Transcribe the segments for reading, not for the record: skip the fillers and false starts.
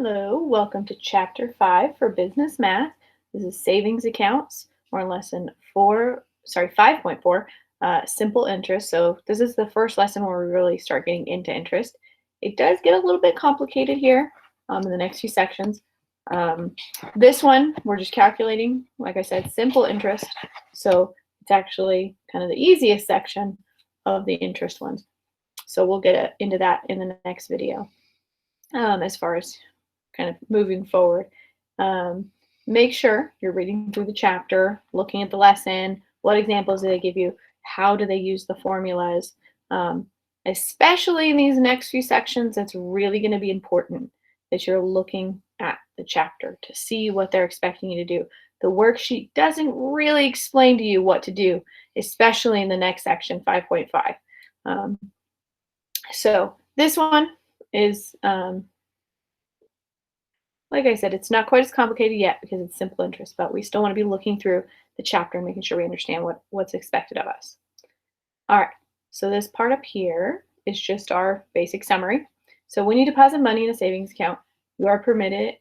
Hello, welcome to Chapter 5 for Business Math. This is Savings Accounts, or Lesson 5.4, Simple Interest. So this is the first lesson where we really start getting into interest. It does get a little bit complicated here in the next few sections. This one, we're just calculating, like I said, simple interest. So it's actually kind of the easiest section of the interest ones. So we'll get into that in the next video. As far as kind of moving forward. Make sure you're reading through the chapter, looking at the lesson, what examples do they give you, how do they use the formulas. Especially in these next few sections, it's really going to be important that you're looking at the chapter to see what they're expecting you to do. The worksheet doesn't really explain to you what to do, especially in the next section, 5.5. So this one is, like I said, it's not quite as complicated yet because it's simple interest, but we still want to be looking through the chapter and making sure we understand what's expected of us. All right, so this part up here is just our basic summary. So when you deposit money in a savings account, you are permitting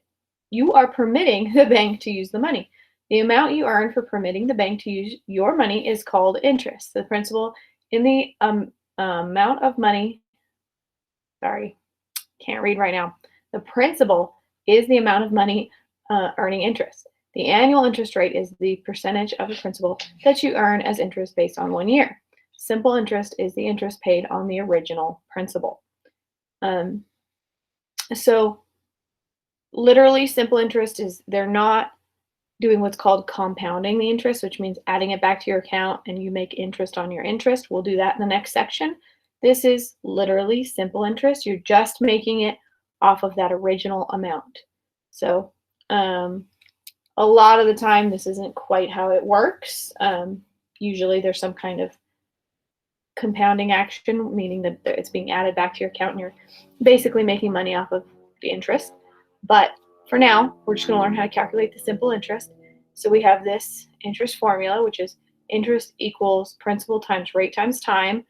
the bank to use the money. The amount you earn for permitting the bank to use your money is called interest. The principal in the amount of money, sorry, can't read right now. The principal is the amount of money earning interest. The annual interest rate is the percentage of the principal that you earn as interest based on 1 year. Simple interest is the interest paid on the original principal. So literally simple interest is they're not doing what's called compounding the interest, which means adding it back to your account and you make interest on your interest. We'll do that in the next section. This is literally simple interest. You're just making it off of that original amount. So a lot of the time this isn't quite how it works. Usually there's some kind of compounding action, meaning that it's being added back to your account and you're basically making money off of the interest. But for now, we're just going to learn how to calculate the simple interest. So we have this interest formula, which is interest equals principal times rate times time.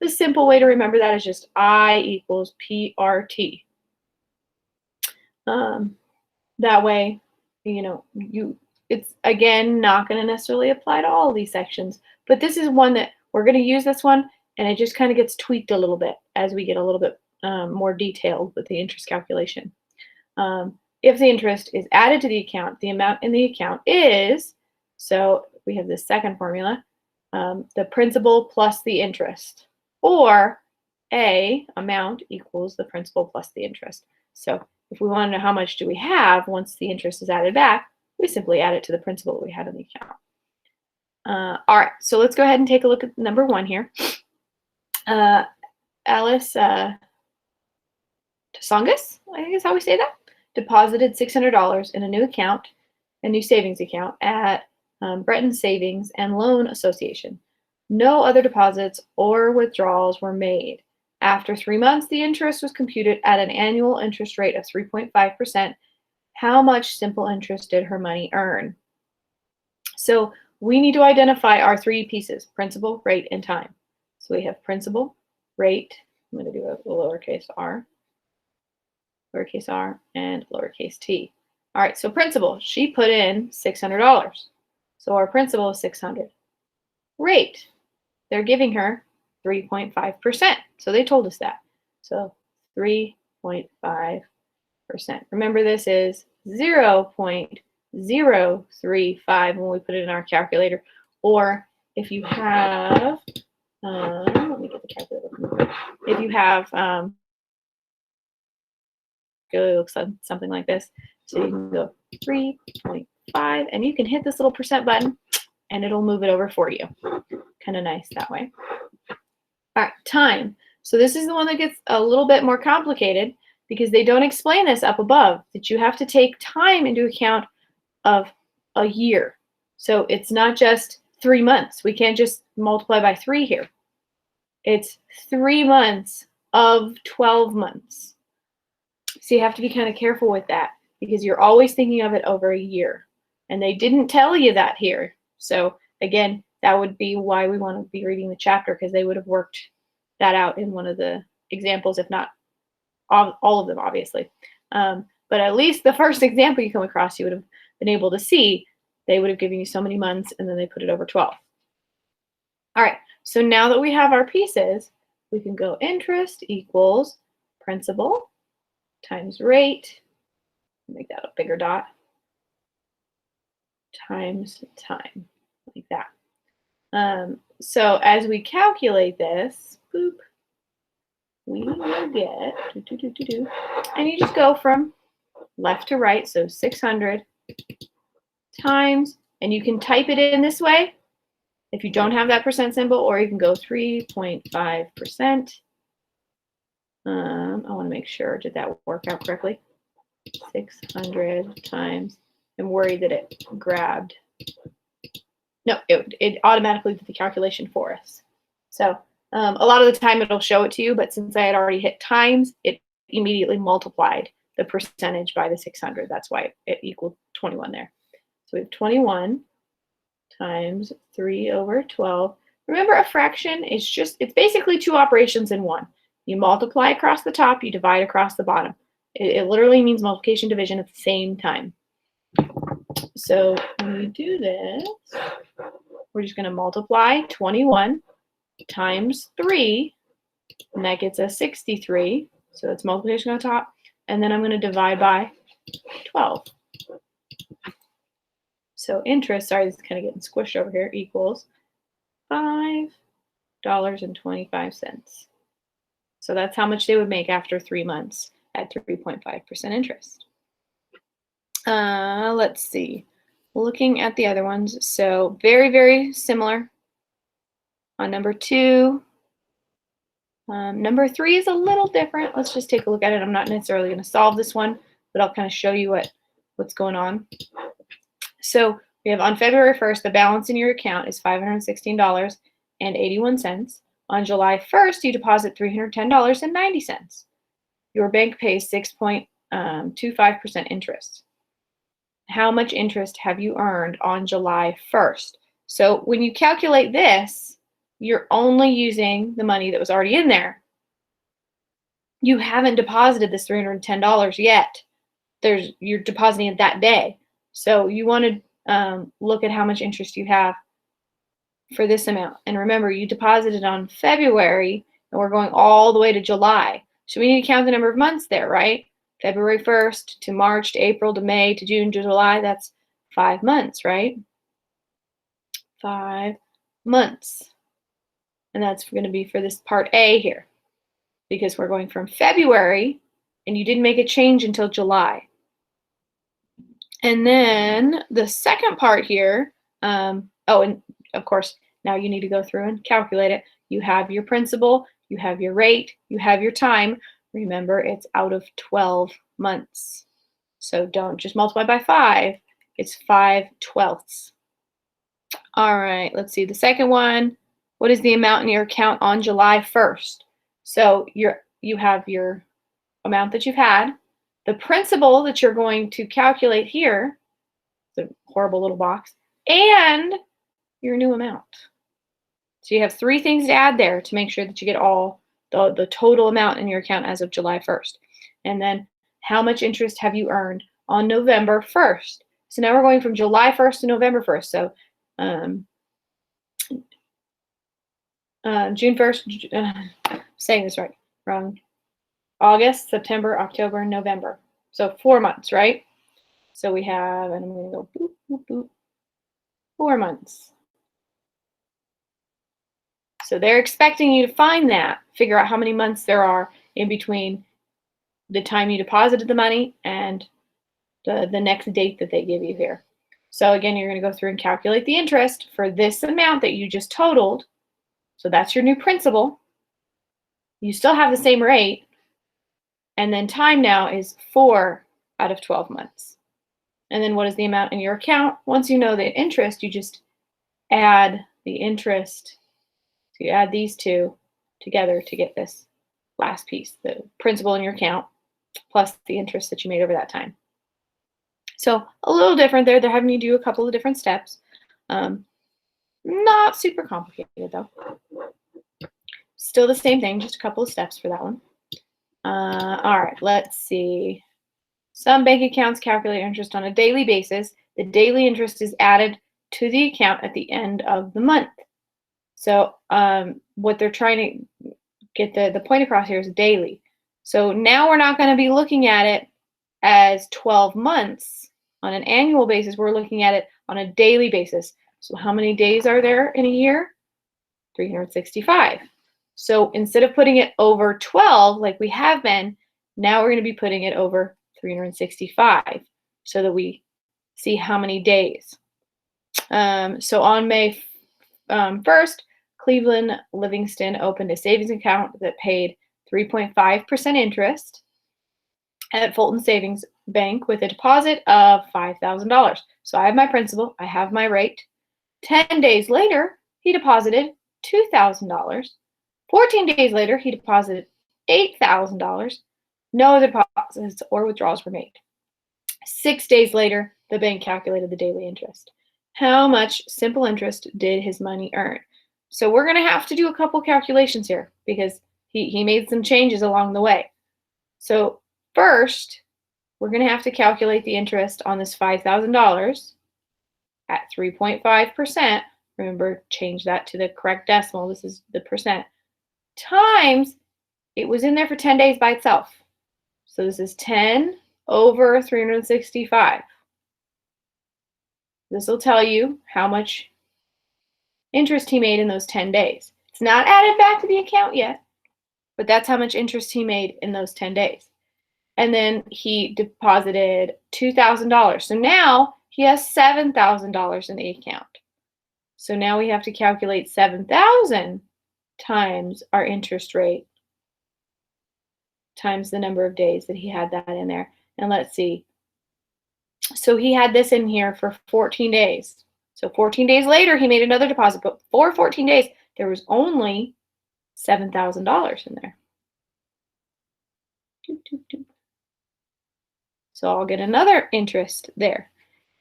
The simple way to remember that is just I equals PRT. That way, it's again not going to necessarily apply to all these sections, but this is one that we're going to use this one, and it just kind of gets tweaked a little bit as we get a little bit more detailed with the interest calculation. If the interest is added to the account, the amount in the account is, so we have this second formula, the principal plus the interest, or A, amount equals the principal plus the interest. So if we want to know how much do we have once the interest is added back, we simply add it to the principal we had in the account. All right, so let's go ahead and take a look at number 1 here. Alice Tasongas, I think is how we say that, deposited $600 in a new savings account at Breton Savings and Loan Association. No other deposits or withdrawals were made. After 3 months, the interest was computed at an annual interest rate of 3.5%. How much simple interest did her money earn? So we need to identify our 3 pieces, principal, rate, and time. So we have principal, rate, I'm going to do a lowercase r, and lowercase t. All right, so principal, she put in $600. So our principal is $600. Rate, they're giving her 3.5%. So they told us that. So 3.5%. Remember, this is 0.035 when we put it in our calculator. Or if you have, let me get the calculator. If you have, it looks like something like this. So you can go 3.5, and you can hit this little percent button, and it'll move it over for you. Kind of nice that way. All right, time. So this is the one that gets a little bit more complicated because they don't explain this up above, that you have to take time into account of a year. So it's not just 3 months. We can't just multiply by 3 here. It's 3 months of 12 months. So you have to be kind of careful with that because you're always thinking of it over a year. And they didn't tell you that here. So again, that would be why we want to be reading the chapter, because they would have worked that out in one of the examples, if not all of them, obviously. But at least the first example you come across, you would have been able to see they would have given you so many months and then they put it over 12. All right, so now that we have our pieces, we can go interest equals principal times rate, make that a bigger dot, times time, like that. So as we calculate this, boop, we will get, and you just go from left to right, so 600 times, and you can type it in this way if you don't have that percent symbol, or you can go 3.5%. I want to make sure, did that work out correctly? 600 times. I'm worried that it grabbed. No, it automatically did the calculation for us. So a lot of the time it'll show it to you, but since I had already hit times, it immediately multiplied the percentage by the 600. That's why it equaled 21 there. So we have 21 times 3 over 12. Remember, a fraction is it's basically two operations in one. You multiply across the top, you divide across the bottom. It literally means multiplication division at the same time. So when we do this, we're just going to multiply 21 times 3, and that gets us 63. So that's multiplication on top. And then I'm going to divide by 12. So interest, sorry, this is kind of getting squished over here, equals $5.25. So that's how much they would make after 3 months at 3.5% interest. Let's see. Looking at the other ones, so very, very similar. On number 2, number 3 is a little different. Let's just take a look at it. I'm not necessarily going to solve this one, but I'll kind of show you what's going on. So we have on February 1st, the balance in your account is $516.81. On July 1st, you deposit $310.90. Your bank pays 6.25% interest. How much interest have you earned on July 1st? So when you calculate this, you're only using the money that was already in there. You haven't deposited this $310 yet. You're depositing it that day. So you want to look at how much interest you have for this amount. And remember, you deposited on February, and we're going all the way to July. So we need to count the number of months there, right? February 1st to March to April to May to June to July, that's 5 months, right? 5 months. And that's going to be for this part A here, because we're going from February, and you didn't make a change until July. And then the second part here, and of course, now you need to go through and calculate it. You have your principal, you have your rate, you have your time. Remember, it's out of 12 months. So don't just multiply by 5. It's 5/12. All right, let's see. The second one, what is the amount in your account on July 1st? So you have your amount that you've had, the principal that you're going to calculate here, the horrible little box, and your new amount. So you have 3 things to add there to make sure that you get all the total amount in your account as of July 1st. And then how much interest have you earned on November 1st? So now we're going from July 1st to November 1st. So June 1st, saying this right, wrong. August, September, October, November. So 4 months, right? So we have, and I'm going to go boop, boop, boop, 4 months. So they're expecting you to find that, figure out how many months there are in between the time you deposited the money and the next date that they give you here. So again, you're going to go through and calculate the interest for this amount that you just totaled. So that's your new principal. You still have the same rate. And then time now is 4 out of 12 months. And then what is the amount in your account? Once you know the interest, you just add the interest. So you add these two together to get this last piece, the principal in your account, plus the interest that you made over that time. So a little different there. They're having you do a couple of different steps. Not super complicated though. Still the same thing, just a couple of steps for that one. All right, let's see. Some bank accounts calculate interest on a daily basis. The daily interest is added to the account at the end of the month. So what they're trying to get the point across here is daily. So now we're not going to be looking at it as 12 months on an annual basis. We're looking at it on a daily basis. So how many days are there in a year? 365. So instead of putting it over 12 like we have been, now we're going to be putting it over 365 so that we see how many days. So on May 1st, Cleveland Livingston opened a savings account that paid 3.5% interest at Fulton Savings Bank with a deposit of $5,000. So I have my principal, I have my rate. 10 days later, he deposited $2,000. 14 days later, he deposited $8,000. No other deposits or withdrawals were made. 6 days later, the bank calculated the daily interest. How much simple interest did his money earn? So we're going to have to do a couple calculations here because he made some changes along the way. So first, we're going to have to calculate the interest on this $5,000 at 3.5%. Remember, change that to the correct decimal. This is the percent. Times, it was in there for 10 days by itself. So this is 10 over 365. This will tell you how much interest he made in those 10 days. It's not added back to the account yet, but that's how much interest he made in those 10 days. And then he deposited $2,000. So now he has $7,000 in the account. So now we have to calculate 7,000 times our interest rate times the number of days that he had that in there. And let's see. So he had this in here for 14 days. So 14 days later, he made another deposit. But for 14 days, there was only $7,000 in there. So I'll get another interest there.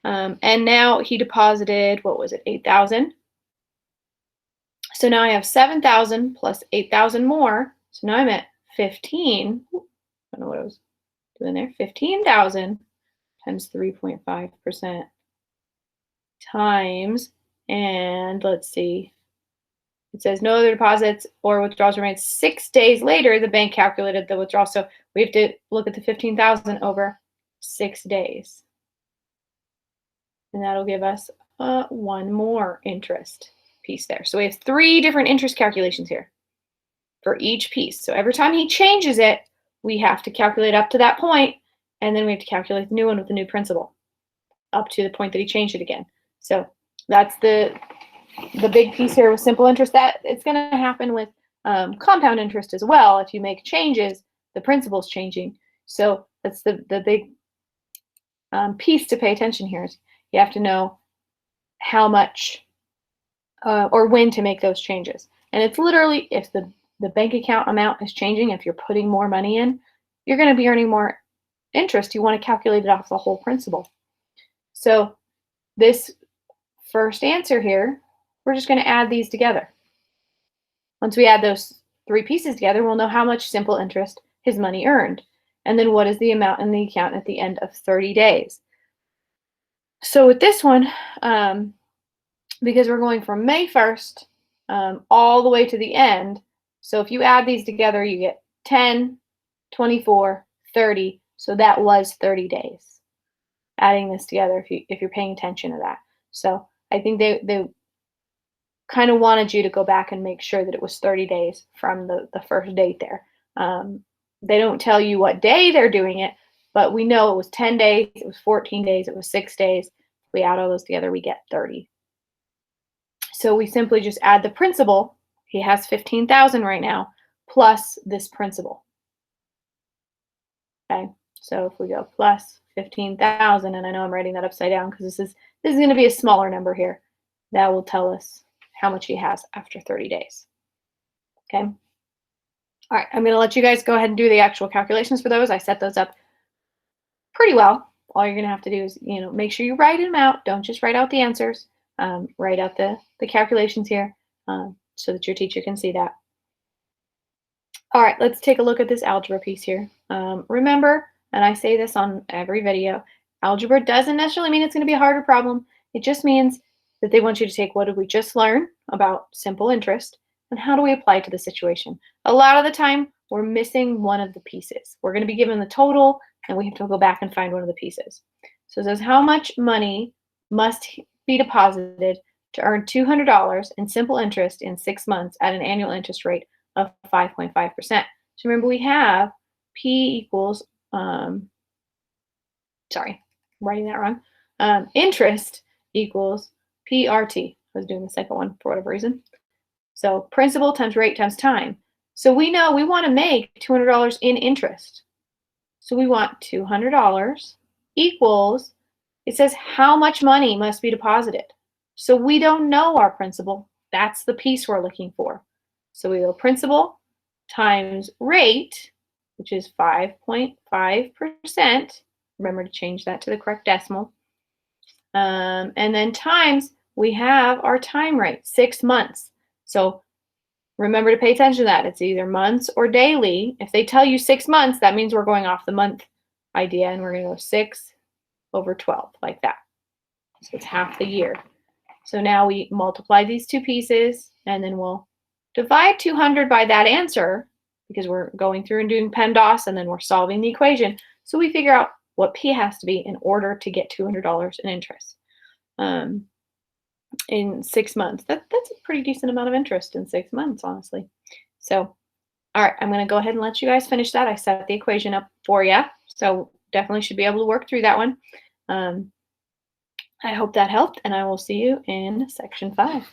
And now he deposited, what was it, 8,000. So now I have 7,000 plus 8,000 more. So now I'm at 15. I don't know what I was doing there. 15,000 times 3.5% times, and let's see. It says no other deposits or withdrawals were made. 6 days later, the bank calculated the withdrawal. So we have to look at the 15,000 over 6 days. And that'll give us one more interest piece there. So we have 3 different interest calculations here for each piece. So every time he changes it, we have to calculate up to that point, and then we have to calculate the new one with the new principal up to the point that he changed it again. So that's the big piece here with simple interest. That it's going to happen with compound interest as well. If you make changes, the principal's changing. So that's the big piece to pay attention here. Is you have to know how much or when to make those changes. And it's literally if the bank account amount is changing, if you're putting more money in, you're going to be earning more interest. You want to calculate it off the whole principal. So this first answer here, we're just going to add these together. Once we add those 3 pieces together, we'll know how much simple interest his money earned. And then what is the amount in the account at the end of 30 days. So with this one, because we're going from May 1st all the way to the end, so if you add these together, you get 10, 24, 30. So that was 30 days. Adding this together, if you're paying attention to that. So I think they kind of wanted you to go back and make sure that it was 30 days from the first date there. They don't tell you what day they're doing it, but we know it was 10 days, it was 14 days, it was 6 days. If we add all those together, we get 30. So we simply just add the principal. He has 15,000 right now, plus this principal. Okay, so if we go plus 15,000, and I know I'm writing that upside down because this is going to be a smaller number here. That will tell us how much he has after 30 days. Okay. All right, I'm going to let you guys go ahead and do the actual calculations for those. I set those up pretty well. All you're going to have to do is, make sure you write them out. Don't just write out the answers. Write out the calculations here so that your teacher can see that. All right, let's take a look at this algebra piece here. Remember, and I say this on every video, algebra doesn't necessarily mean it's going to be a harder problem. It just means that they want you to take what did we just learn about simple interest and how do we apply it to the situation. A lot of the time, we're missing one of the pieces. We're going to be given the total, and we have to go back and find one of the pieces. So it says how much money must be deposited to earn $200 in simple interest in 6 months at an annual interest rate of 5.5%. So remember, we have P equals, sorry, I'm writing that wrong. Interest equals PRT. I was doing the second one for whatever reason. So principal times rate times time. So we know we want to make $200 in interest. So we want $200 equals, it says how much money must be deposited. So we don't know our principal. That's the piece we're looking for. So we go principal times rate, which is 5.5%. Remember to change that to the correct decimal. And then times, we have our time rate, 6 months. So remember to pay attention to that. It's either months or daily. If they tell you 6 months, that means we're going off the month idea, and we're going to go 6 over 12, like that. So it's half the year. So now we multiply these two pieces, and then we'll divide 200 by that answer, because we're going through and doing PEMDAS, and then we're solving the equation. So we figure out what P has to be in order to get $200 in interest in 6 months. That's a pretty decent amount of interest in 6 months, honestly. So, all right, I'm going to go ahead and let you guys finish that. I set the equation up for you, so definitely should be able to work through that one. I hope that helped, and I will see you in section 5.